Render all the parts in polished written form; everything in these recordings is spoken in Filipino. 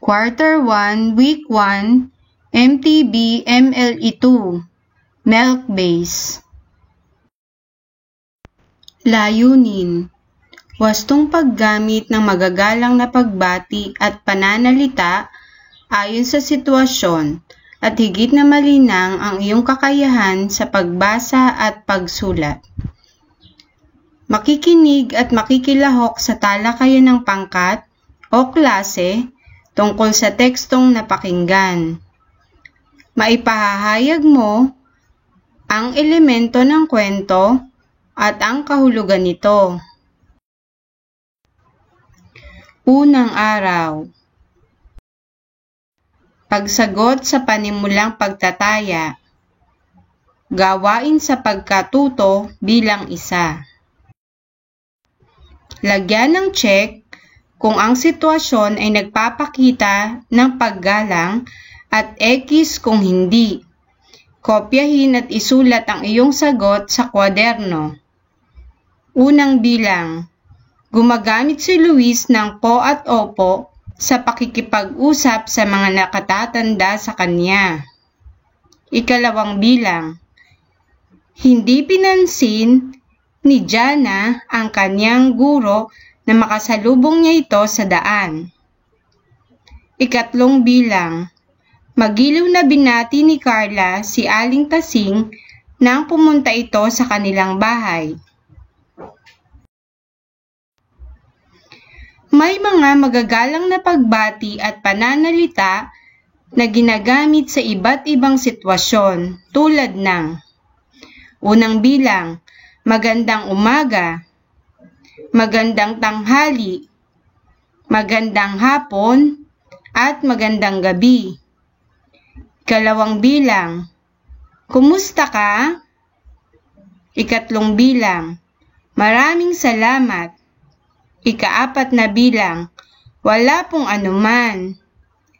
Quarter 1, Week 1, MTB MLE2, Milk Base. Layunin: wastong paggamit ng magagalang na pagbati at pananalita ayon sa sitwasyon at higit na malinang ang iyong kakayahan sa pagbasa at pagsulat. Makikinig at makikilahok sa talakayan ng pangkat o klase tungkol sa tekstong napakinggan. Maipahahayag mo ang elemento ng kwento at ang kahulugan nito. Unang araw. Pagsagot sa panimulang pagtataya. Gawain sa pagkatuto bilang isa. Lagyan ng check kung ang sitwasyon ay nagpapakita ng paggalang at X kung hindi. Kopyahin at isulat ang iyong sagot sa kwaderno. Unang bilang. Gumagamit si Luis ng po at opo sa pakikipag-usap sa mga nakatatanda sa kanya. Ikalawang bilang. Hindi pinansin ni Jana ang kanyang guro na makasalubong niya ito sa daan. Ikatlong bilang. Magiliw na binati ni Carla si Aling Tasing nang pumunta ito sa kanilang bahay. May mga magagalang na pagbati at pananalita na ginagamit sa iba't ibang sitwasyon tulad ng unang bilang. Magandang umaga, magandang tanghali, magandang hapon, at magandang gabi. Ikalawang bilang. Kumusta ka? Ikatlong bilang. Maraming salamat. Ikaapat na bilang. Wala pong anuman.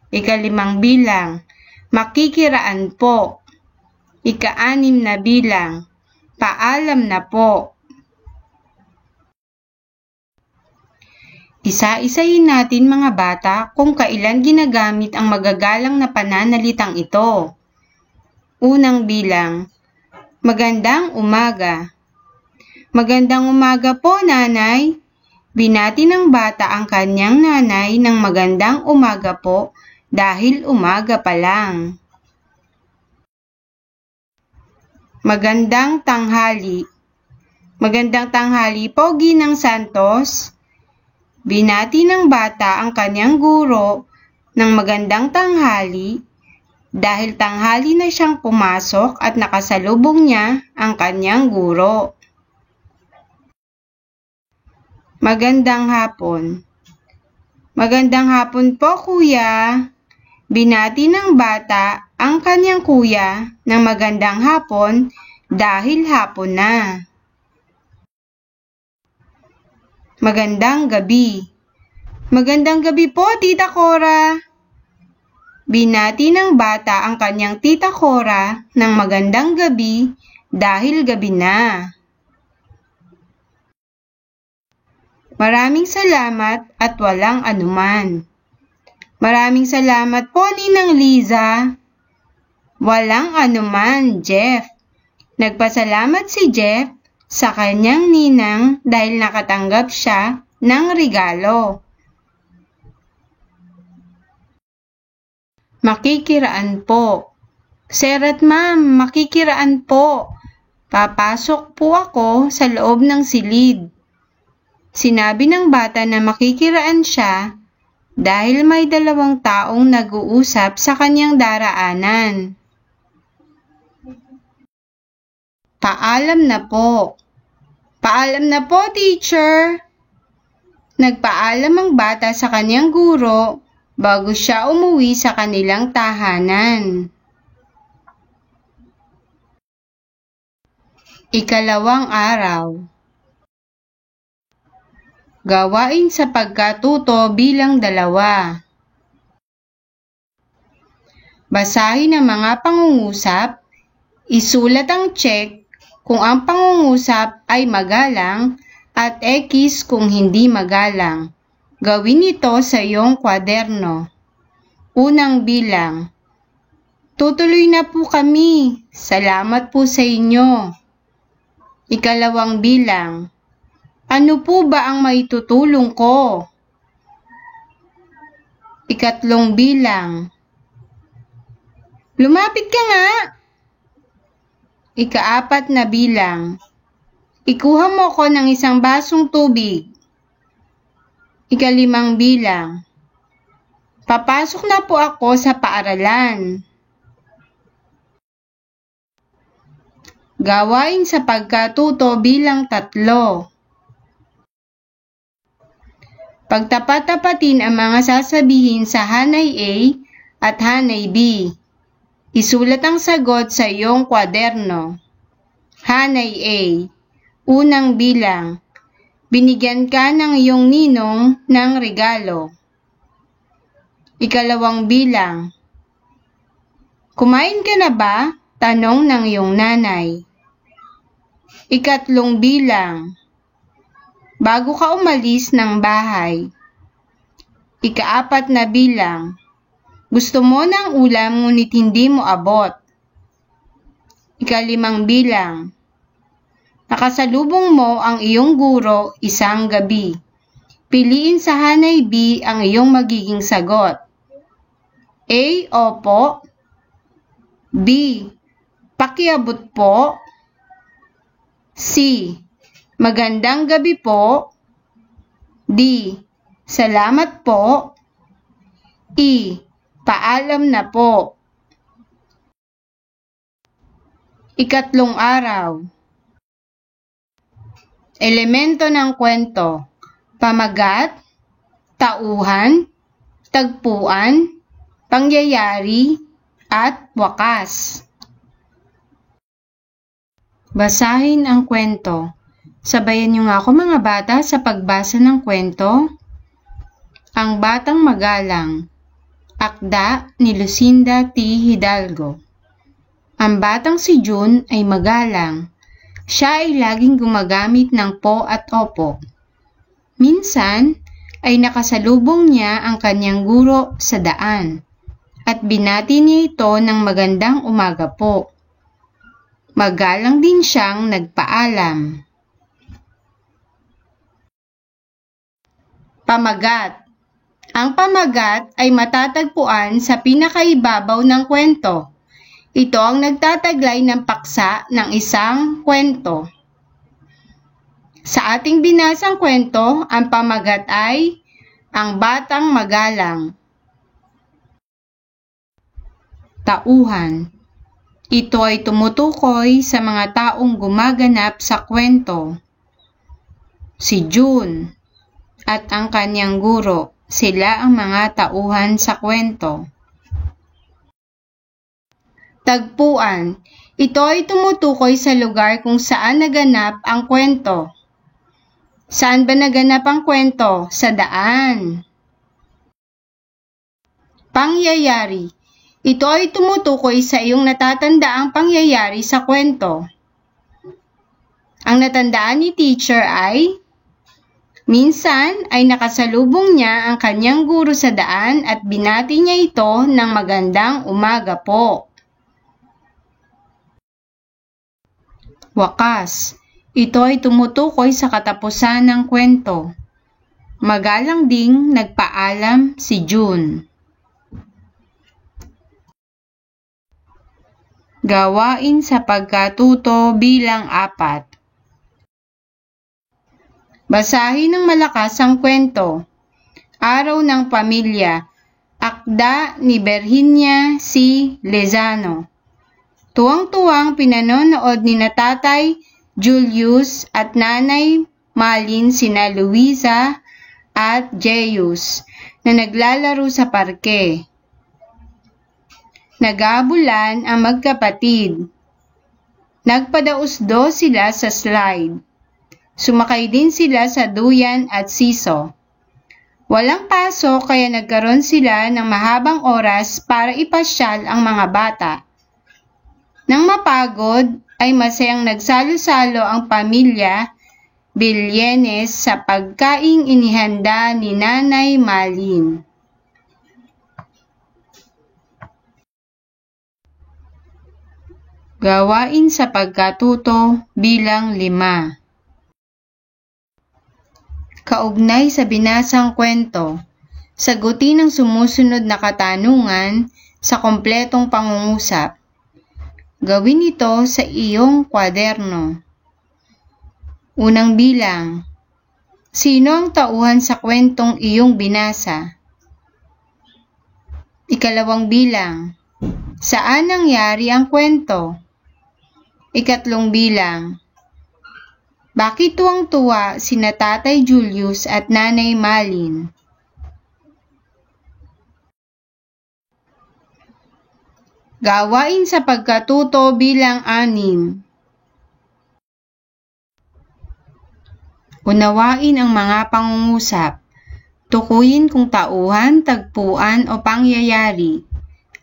Ikalimang bilang. Makikiraan po. Ikaanim na bilang. Paalam na po. Isa-isahin natin mga bata kung kailan ginagamit ang magagalang na pananalitang ito. Unang bilang. Magandang umaga. Magandang umaga po, nanay. Binati ng bata ang kanyang nanay ng magandang umaga po dahil umaga pa lang. Magandang tanghali. Magandang tanghali po, Ginang Santos. Binati ng bata ang kanyang guro ng magandang tanghali dahil tanghali na siyang pumasok at nakasalubong niya ang kanyang guro. Magandang hapon. Magandang hapon po, kuya. Binati ng bata ang kanyang kuya ng magandang hapon dahil hapon na. Magandang gabi. Magandang gabi po, Tita Cora. Binati ng bata ang kanyang Tita Cora ng magandang gabi dahil gabi na. Maraming salamat at walang anuman. Maraming salamat po, Ninang Liza. Walang anuman, Jeff. Nagpasalamat si Jeff sa kanyang ninang dahil nakatanggap siya ng regalo. Makikiraan po. Sir at ma'am, makikiraan po. Papasok po ako sa loob ng silid. Sinabi ng bata na makikiraan siya dahil may dalawang taong nag-uusap sa kanyang daraanan. Paalam na po. Paalam na po, teacher. Nagpaalam ang bata sa kanyang guro bago siya umuwi sa kanilang tahanan. Ikalawang araw. Gawain sa pagkatuto bilang dalawa. Basahin ang mga pangungusap, isulat ang check kung ang pangungusap ay magalang at X kung hindi magalang. Gawin ito sa iyong kwaderno. Unang bilang. Tutuloy na po kami. Salamat po sa inyo. Ikalawang bilang. Ano po ba ang maitutulong ko? Ikatlong bilang. Lumapit ka nga. Ikaapat na bilang. Ikuha mo ko ng isang basong tubig. Ikalimang bilang. Papasok na po ako sa paaralan. Gawain sa pagkatuto bilang 3. Pagtapat-tapatin ang mga sasabihin sa hanay A at hanay B. Isulat ang sagot sa iyong kwaderno. Hanay A. Unang bilang. Binigyan ka ng iyong ninong ng regalo. Ikalawang bilang. Kumain ka na ba? Tanong ng iyong nanay. Ikatlong bilang. Bago ka umalis ng bahay. Ikaapat na bilang. Gusto mo ng ulam ngunit hindi mo abot. Ikalimang bilang. Nakasalubong mo ang iyong guro isang gabi. Piliin sa hanay B ang iyong magiging sagot. A. Opo. B. Pakiabot po. C. Magandang gabi po. D. Salamat po. E. Paalam na po. Ikatlong araw. Elemento ng kwento. Pamagat, tauhan, tagpuan, pangyayari, at wakas. Basahin ang kwento. Sabayan niyo nga ako mga bata sa pagbasa ng kwento. Ang Batang Magalang. Akda ni Lucinda T. Hidalgo. Ang batang si June ay magalang. Siya ay laging gumagamit ng po at opo. Minsan ay nakasalubong niya ang kanyang guro sa daan at binati niya ito ng magandang umaga po. Magalang din siyang nagpaalam. Pamagat. Ang pamagat ay matatagpuan sa pinakaibabaw ng kwento. Ito ang nagtataglay ng paksa ng isang kwento. Sa ating binasang kwento, ang pamagat ay ang batang magalang. Tauhan. Ito ay tumutukoy sa mga taong gumaganap sa kwento. Si June at ang kanyang guro, sila ang mga tauhan sa kwento. Tagpuan. Ito ay tumutukoy sa lugar kung saan naganap ang kwento. Saan ba naganap ang kwento? Sa daan. Pangyayari. Ito ay tumutukoy sa iyong natatandaang pangyayari sa kwento. Ang natandaan ni teacher ay, minsan ay nakasalubong niya ang kanyang guro sa daan at binati niya ito ng magandang umaga po. Wakas. Ito ay tumutukoy sa katapusan ng kwento. Magalang ding nagpaalam si June. Gawain sa pagkatuto bilang 4. Basahin ng malakas ang kwento. Araw ng Pamilya. Akda ni Virginia C. Lezano. Tuwang-tuwang pinanonood ni na Tatay Julius at Nanay Malin sina Luisa at Jeyus na naglalaro sa parke. Nag-aabulan ang magkapatid. Nagpadausdo sila sa slide. Sumakay din sila sa duyan at siso. Walang pasok kaya nagkaroon sila ng mahabang oras para ipasyal ang mga bata. Nang mapagod, ay masayang nagsalo-salo ang pamilya Vilienes sa pagkaing inihanda ni Nanay Malin. Gawain sa pagkatuto bilang 5. Kaugnay sa binasang kwento, sagutin ang sumusunod na katanungan sa kompletong pangungusap. Gawin ito sa iyong kwaderno. Unang bilang, sino ang tauhan sa kwentong iyong binasa? Ikalawang bilang, saan nangyari ang kwento? Ikatlong bilang, bakit tuwang-tuwa sina Tatay Julius at Nanay Malin? Gawain sa pagkatuto bilang 6. Unawain ang mga pangungusap. Tukuyin kung tauhan, tagpuan o pangyayari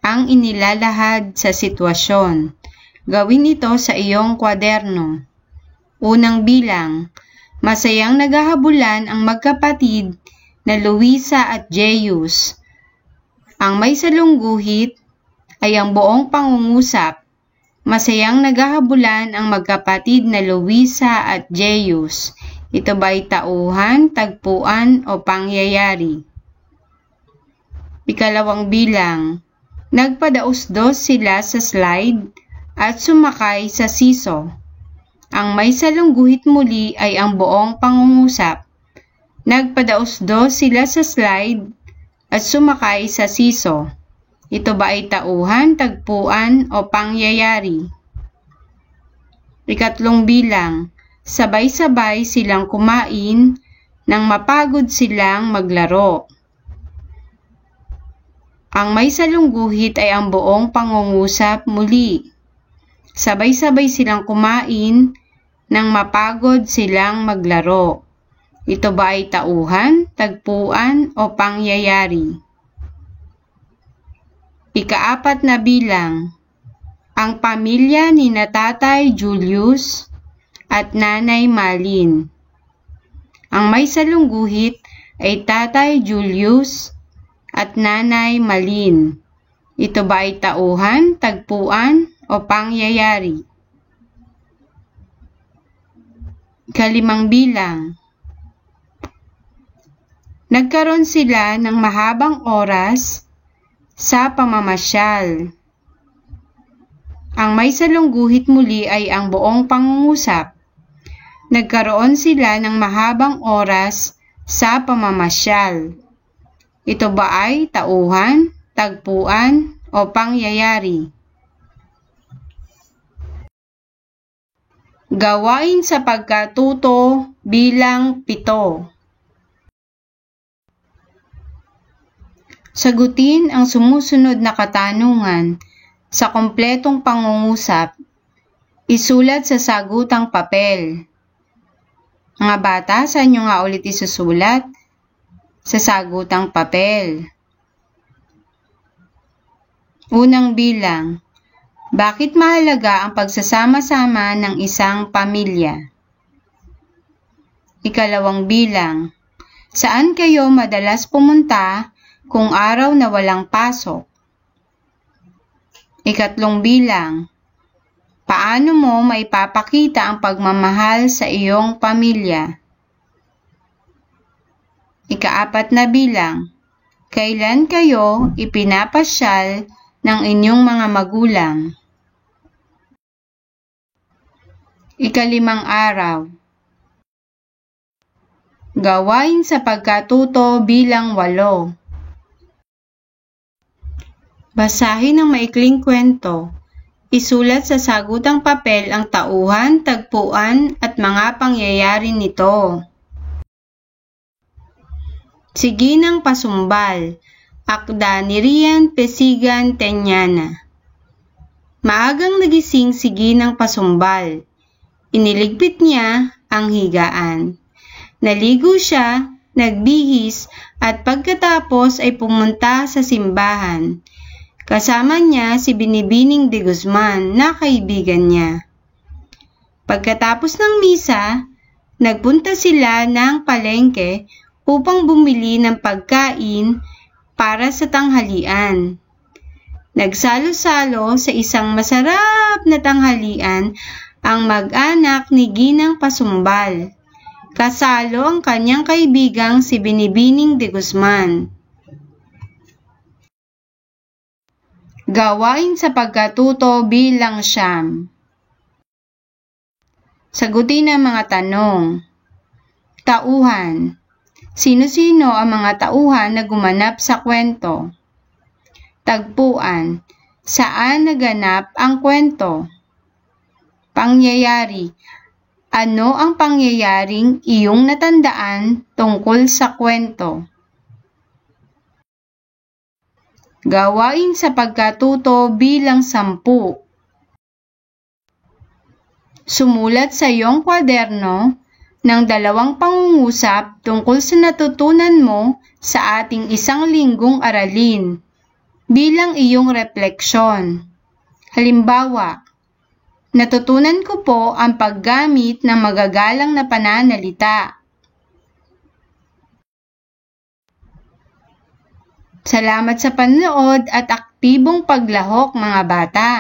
ang inilalahad sa sitwasyon. Gawin ito sa iyong kwaderno. Unang bilang, masayang naghahabulan ang magkapatid na Luisa at Jeyus. Ang may salungguhit ay ang buong pangungusap. Masayang naghahabulan ang magkapatid na Luisa at Jeyus. Ito ba'y tauhan, tagpuan o pangyayari? Ikalawang bilang, nagpadaos-dos sila sa slide at sumakay sa siso. Ang may salungguhit muli ay ang buong pangungusap. Nagpadaos-dos sila sa slide at sumakay sa siso. Ito ba ay tauhan, tagpuan o pangyayari? Ikatlong bilang, sabay-sabay silang kumain nang mapagod silang maglaro. Ang may salungguhit ay ang buong pangungusap muli. Sabay-sabay silang kumain nang mapagod silang maglaro. Ito ba ay tauhan, tagpuan o pangyayari? Ika-4 na bilang, ang pamilya ni Tatay Julius at Nanay Malin. Ang may salungguhit ay Tatay Julius at Nanay Malin. Ito ba ay tauhan, tagpuan o pangyayari? Ika-5 bilang, nagkaroon sila ng mahabang oras sa pamamasyal. Ang may salungguhit muli ay ang buong pangungusap. Nagkaroon sila ng mahabang oras sa pamamasyal. Ito ba ay tauhan, tagpuan o pangyayari? Gawain sa pagkatuto bilang 7. Sagutin ang sumusunod na katanungan sa kompletong pangungusap. Isulat sa sagutang papel. Mga bata, saan nyo nga ulit isusulat? Sa sagutang papel. Unang bilang, bakit mahalaga ang pagsasama-sama ng isang pamilya? Ikalawang bilang, saan kayo madalas pumunta kung araw na walang pasok? Ikatlong bilang, paano mo maipapakita ang pagmamahal sa iyong pamilya? Ika-4 na bilang, kailan kayo ipinapasyal ng inyong mga magulang? Ika-5 araw. Gawain sa pagkatuto bilang 8. Basahin ang maikling kwento. Isulat sa sagutang papel ang tauhan, tagpuan at mga pangyayari nito. Siginang Pasumbal. Akda ni Rian Pesigan Tenyana. Maagang nagising si Ginang Pasumbal. Iniligpit niya ang higaan. Naligo siya, nagbihis at pagkatapos ay pumunta sa simbahan. Kasama niya si Binibining de Guzman na kaibigan niya. Pagkatapos ng misa, nagpunta sila ng palengke upang bumili ng pagkain para sa tanghalian. Nagsalo-salo sa isang masarap na tanghalian ang mag-anak ni Ginang Pasumbal. Kasalo ang kanyang kaibigang si Binibining de Guzman. Gawain sa pagkatuto bilang siyam. Sagutin ang mga tanong. Tauhan. Sino-sino ang mga tauhan na gumanap sa kwento? Tagpuan. Saan naganap ang kwento? Pangyayari. Ano ang pangyayaring iyong natandaan tungkol sa kwento? Gawain sa pagkatuto bilang 10. Sumulat sa iyong kwaderno ng 2 pangungusap tungkol sa natutunan mo sa ating isang linggong aralin bilang iyong refleksyon. Halimbawa, natutunan ko po ang paggamit ng magagalang na pananalita. Salamat sa panonood at aktibong paglahok mga bata.